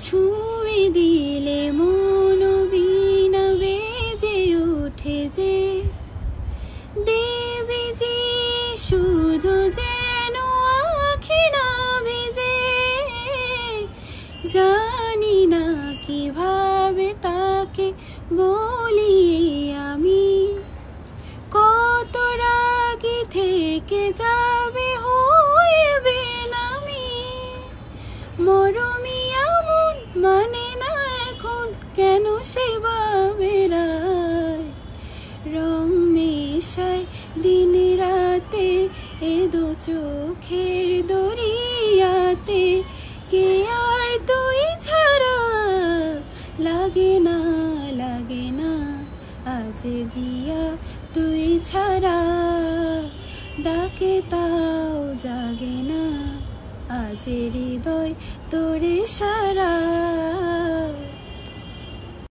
ছুঁয়ে দিলে মন বীণা বেজে ওঠে যে দেবী জি শুধু যেন আঁখি না ভিজে। জানি না কিভাবে তাকে বলি আমি, কত রাগী থেকে যাবে হয়ে বেনামি। মরমি এমন মানে না এখন কেন সে বেড়ায়, রং মেশায় দিন রাতে এ দু চোখের দরিয়াতে। কে আর তুই ছাড়া লাগে না আজ জিয়া তুই ছাড়া ডাকে তাও জাগে না আজ হৃদয় তোরে সারা।